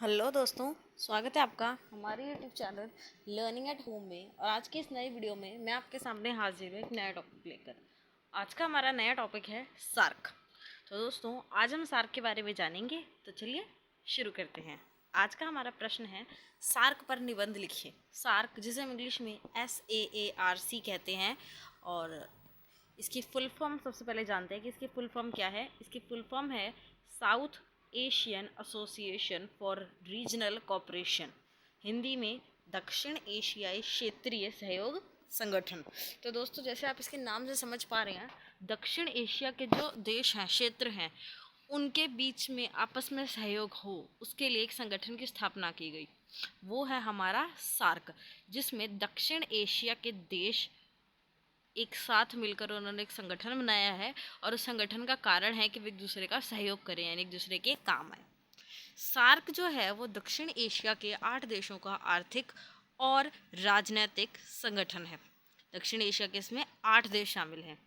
Hello दोस्तों, स्वागत है आपका हमारे YouTube channel learning at home में। और आज की इस नई वीडियो में मैं आपके सामने हाजिर हूँ एक नया टॉपिक लेकर। आज का हमारा नया टॉपिक है सार्क। तो दोस्तों, आज हम सार्क के बारे में जानेंगे। तो चलिए शुरू करते हैं। आज का हमारा प्रश्न है, सार्क पर निबंध लिखिए। सार्क, जिसे हम इंग्लिश में SAARC कहते हैं, और इसकी फुल फॉर्म सबसे पहले जानते हैं कि इसकी फुल फॉर्म क्या है। इसकी फुल फॉर्म है south Asian association for regional cooperation, Hindi में दक्षिण एशियाई क्षेत्रीय सहयोग संगठन। तो दोस्तों, जैसे आप इसके नाम से समझ पा रहे हैं, दक्षिण एशिया के जो देश हैं, क्षेत्र हैं, उनके बीच में आपस में सहयोग हो, उसके लिए एक संगठन की स्थापना की गई। वो है हमारा सार्क, जिसमें दक्षिण एशिया के देश एक साथ मिलकर उन्होंने एक संगठन बनाया है। और उस संगठन का कारण है कि वे एक दूसरे का सहयोग करें, यानी एक दूसरे के काम आए। सार्क जो है वो दक्षिण एशिया के 8 देशों का आर्थिक और राजनीतिक संगठन है। दक्षिण एशिया के इसमें 8 देश शामिल हैं।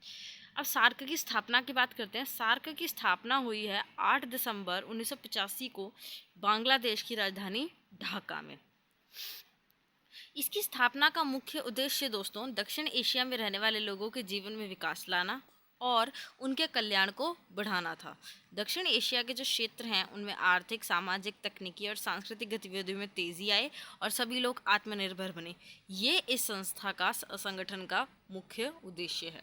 अब सार्क की स्थापना की बात करते हैं। सार्क की स्थापना हुई है 8 दिसंबर 1985 को बांग्लादेश की राजधानी ढाका में। इसकी स्थापना का मुख्य उद्देश्य दोस्तों, दक्षिण एशिया में रहने वाले लोगों के जीवन में विकास लाना और उनके कल्याण को बढ़ाना था। दक्षिण एशिया के जो क्षेत्र हैं उनमें आर्थिक, सामाजिक, तकनीकी और सांस्कृतिक गतिविधियों में तेजी आए और सभी लोग आत्मनिर्भर बने। ये इस संस्था का, संगठन का मुख्य उद्देश्य है।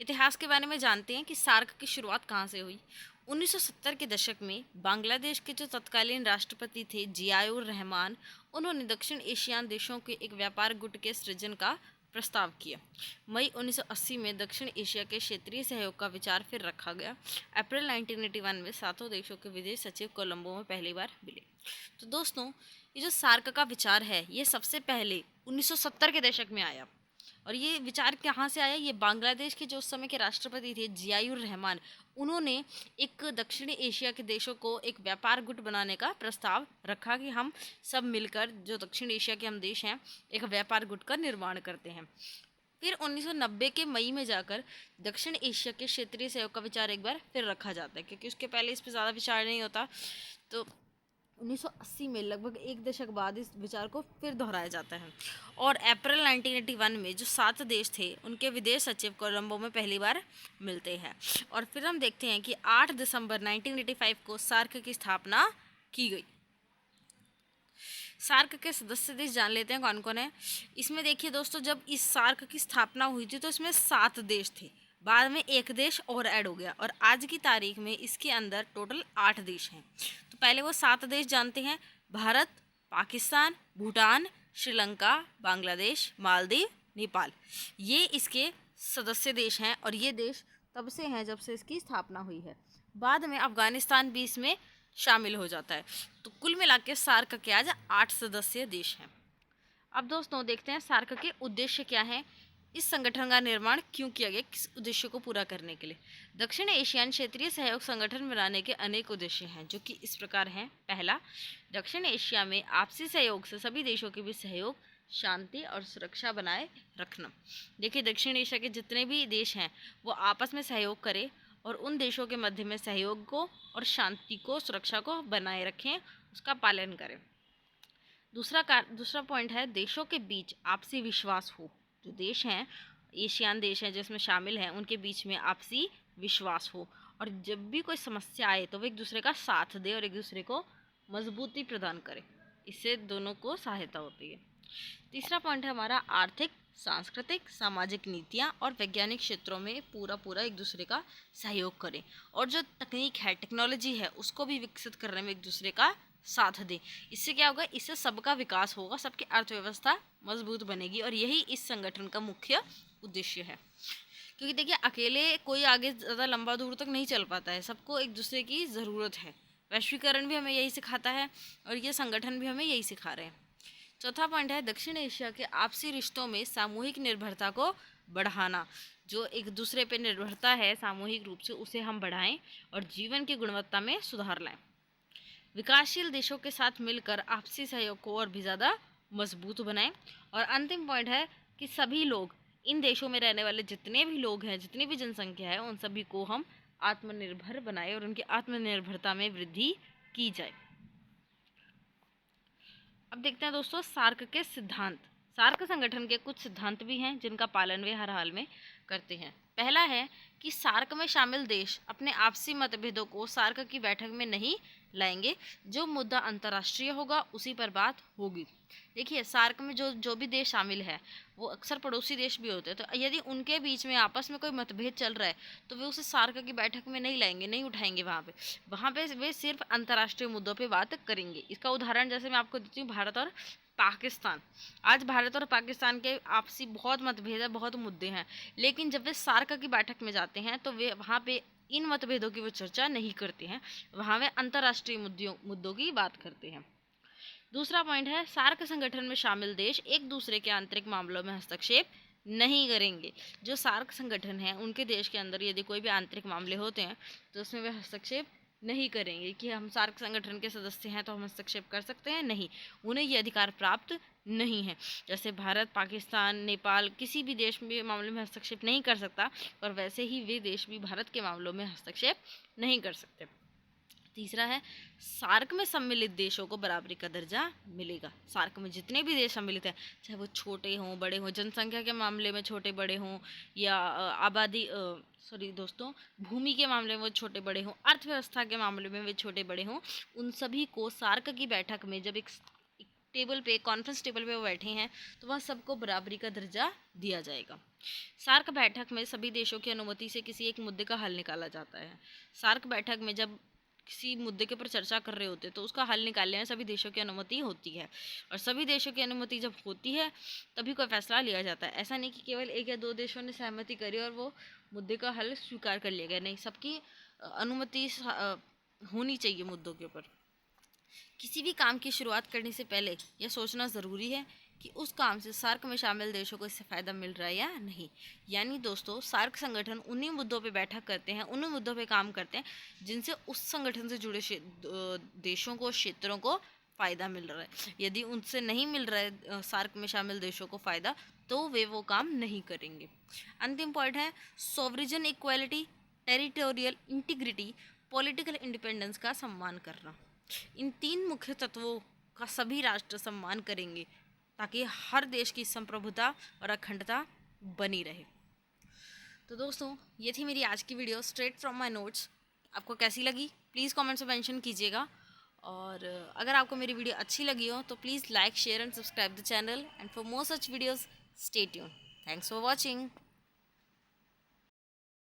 इतिहास के बारे में जानते हैं कि सार्क की शुरुआत कहाँ से हुई। 1970 के दशक में बांग्लादेश के जो तत्कालीन राष्ट्रपति थे जियाउर रहमान, उन्होंने दक्षिण एशियान देशों के एक व्यापार गुट के सृजन का प्रस्ताव किया। मई 1980 में दक्षिण एशिया के क्षेत्रीय सहयोग का विचार फिर रखा गया। अप्रैल 1981 में सातों देशों के विदेश सचिव कोलंबो में पहली बार मिले। तो दोस्तों, ये जो सार्क का विचार है, ये सबसे पहले 1970 के दशक में आया। और ये विचार कहाँ से आया? ये बांग्लादेश के जो उस समय के राष्ट्रपति थे जियाउर रहमान, उन्होंने एक दक्षिणी एशिया के देशों को एक व्यापार गुट बनाने का प्रस्ताव रखा कि हम सब मिलकर, जो दक्षिण एशिया के हम देश हैं, एक व्यापार गुट का निर्माण करते हैं। फिर 1990 के मई में जाकर दक्षिण एशिया के क्षेत्रीय सहयोग का विचार एक बार फिर रखा जाता है, क्योंकि उसके पहले इस पर ज़्यादा विचार नहीं होता। तो 1980 में लगभग एक दशक बाद इस विचार को फिर दोहराया जाता है। और अप्रैल 1981 में जो 7 देश थे, उनके विदेश सचिव कोलंबो में पहली बार मिलते हैं। और फिर हम देखते हैं कि 8 दिसंबर 1985 को सार्क की स्थापना की गई। सार्क के सदस्य देश जान लेते हैं कौन कौन है। इसमें देखिए दोस्तों, जब इस सार्क की स्थापना हुई थी तो इसमें 7 देश थे। बाद में एक देश और ऐड हो गया, और आज की तारीख में इसके अंदर टोटल 8 देश हैं। तो पहले वो 7 देश जानते हैं: भारत, पाकिस्तान, भूटान, श्रीलंका, बांग्लादेश, मालदीव, नेपाल। ये इसके सदस्य देश हैं, और ये देश तब से हैं जब से इसकी स्थापना हुई है। बाद में अफगानिस्तान भी इसमें शामिल हो जाता है। तो कुल मिला के सार्क के आज 8 सदस्य देश हैं। अब दोस्तों देखते हैं सार्क के उद्देश्य क्या हैं। इस संगठन का निर्माण क्यों किया गया, किस उद्देश्य को पूरा करने के लिए। दक्षिण एशियान क्षेत्रीय सहयोग संगठन बनाने के अनेक उद्देश्य हैं, जो कि इस प्रकार हैं। पहला, दक्षिण एशिया में आपसी सहयोग से सभी देशों के बीच सहयोग, शांति और सुरक्षा बनाए रखना। देखिए, दक्षिण एशिया के जितने भी देश हैं वो आपस में सहयोग करें और उन देशों के मध्य में सहयोग को और शांति को, सुरक्षा को बनाए रखें, उसका पालन करें। दूसरा पॉइंट है, देशों के बीच आपसी विश्वास हो। जो देश हैं, एशियान देश हैं जिसमें शामिल हैं, उनके बीच में आपसी विश्वास हो, और जब भी कोई समस्या आए तो वे एक दूसरे का साथ दे और एक दूसरे को मजबूती प्रदान करें। इससे दोनों को सहायता होती है। तीसरा पॉइंट है हमारा, आर्थिक, सांस्कृतिक, सामाजिक नीतियाँ और वैज्ञानिक क्षेत्रों में पूरा एक दूसरे का सहयोग करें, और जो तकनीक है, टेक्नोलॉजी है, उसको भी विकसित करने में एक दूसरे का साथ दें। इससे क्या होगा? इससे सबका विकास होगा, सबकी अर्थव्यवस्था मजबूत बनेगी, और यही इस संगठन का मुख्य उद्देश्य है। क्योंकि देखिए, अकेले कोई आगे ज़्यादा लंबा दूर तक नहीं चल पाता है, सबको एक दूसरे की ज़रूरत है। वैश्वीकरण भी हमें यही सिखाता है, और ये संगठन भी हमें यही सिखा रहे हैं। चौथा पॉइंट है, दक्षिण एशिया के आपसी रिश्तों में सामूहिक निर्भरता को बढ़ाना। जो एक दूसरे पर निर्भरता है सामूहिक रूप से, उसे हम बढ़ाएं और जीवन की गुणवत्ता में सुधार लाएं। विकासशील देशों के साथ मिलकर आपसी सहयोग को और भी ज़्यादा मजबूत बनाएं। और अंतिम पॉइंट है कि सभी लोग, इन देशों में रहने वाले जितने भी लोग हैं, जितनी भी जनसंख्या है, उन सभी को हम आत्मनिर्भर बनाएं और उनकी आत्मनिर्भरता में वृद्धि की जाए। अब देखते हैं दोस्तों सार्क के सिद्धांत। सार्क संगठन के कुछ सिद्धांत भी हैं जिनका पालन वे हर हाल में करते हैं। पहला है कि सार्क में शामिल देश अपने आपसी मतभेदों को सार्क की बैठक में नहीं लाएंगे। जो मुद्दा अंतर्राष्ट्रीय होगा उसी पर बात होगी। देखिए, सार्क में जो जो भी देश शामिल है वो अक्सर पड़ोसी देश भी होते हैं, तो यदि उनके बीच में आपस में कोई मतभेद चल रहा है तो वे उसे सार्क की बैठक में नहीं लाएंगे, नहीं उठाएंगे। वहाँ पे वे सिर्फ अंतर्राष्ट्रीय मुद्दों पे बात करेंगे। इसका उदाहरण जैसे मैं आपको देती हूँ, भारत और पाकिस्तान। आज भारत और पाकिस्तान के आपसी बहुत मतभेद है, बहुत मुद्दे हैं, लेकिन जब वे सार्क की बैठक में जाते हैं तो वे वहाँ पे इन मतभेदों की वो चर्चा नहीं करते हैं, वहाँ वे अंतर्राष्ट्रीय मुद्दों की बात करते हैं। दूसरा पॉइंट है, सार्क संगठन में शामिल देश एक दूसरे के आंतरिक मामलों में हस्तक्षेप नहीं करेंगे। जो सार्क संगठन है उनके देश के अंदर यदि कोई भी आंतरिक मामले होते हैं तो उसमें वे हस्तक्षेप नहीं करेंगे कि हम सार्क संगठन के सदस्य हैं तो हम हस्तक्षेप कर सकते हैं, नहीं, उन्हें ये अधिकार प्राप्त नहीं है। जैसे भारत, पाकिस्तान, नेपाल किसी भी देश में मामले में हस्तक्षेप नहीं कर सकता, और वैसे ही वे देश भी भारत के मामलों में हस्तक्षेप नहीं कर सकते। तीसरा है, सार्क में सम्मिलित देशों को बराबरी का दर्जा मिलेगा। सार्क में जितने भी देश सम्मिलित हैं, चाहे वो छोटे हों बड़े हों, जनसंख्या के मामले में छोटे बड़े हों या भूमि के मामले में वो छोटे बड़े हों, अर्थव्यवस्था के मामले में वे छोटे बड़े हों, उन सभी को सार्क की बैठक में जब एक टेबल पे, कॉन्फ्रेंस टेबल पे वो बैठे हैं तो वह सबको बराबरी का दर्जा दिया जाएगा। सार्क बैठक में सभी देशों की अनुमति से किसी एक मुद्दे का हल निकाला जाता है। सार्क बैठक में जब किसी मुद्दे के ऊपर चर्चा कर रहे होते तो उसका हल निकालने में सभी देशों की अनुमति होती है, और सभी देशों की अनुमति जब होती है तभी कोई फैसला लिया जाता है। ऐसा नहीं कि केवल एक या दो देशों ने सहमति करी और वो मुद्दे का हल स्वीकार कर लिया गया, नहीं, सबकी अनुमति होनी चाहिए मुद्दों के ऊपर। किसी भी काम की शुरुआत करने से पहले यह सोचना ज़रूरी है कि उस काम से सार्क में शामिल देशों को इससे फ़ायदा मिल रहा है या नहीं। यानी दोस्तों, सार्क संगठन उन्हीं मुद्दों पे बैठक करते हैं, उन्हीं मुद्दों पे काम करते हैं जिनसे उस संगठन से जुड़े देशों को, क्षेत्रों को फ़ायदा मिल रहा है। यदि उनसे नहीं मिल रहा है सार्क में शामिल देशों को फ़ायदा, तो वे वो काम नहीं करेंगे। अंतिम पॉइंट है, sovereign equality, territorial integrity, political independence का सम्मान करना। इन तीन मुख्य तत्वों का सभी राष्ट्र सम्मान करेंगे ताकि हर देश की संप्रभुता और अखंडता बनी रहे। तो दोस्तों, ये थी मेरी आज की video straight from my notes. आपको कैसी लगी प्लीज़ कमेंट्स में मेंशन कीजिएगा, और अगर आपको मेरी वीडियो अच्छी लगी हो तो please like, share and subscribe the channel, and for more such videos stay tuned. Thanks for watching.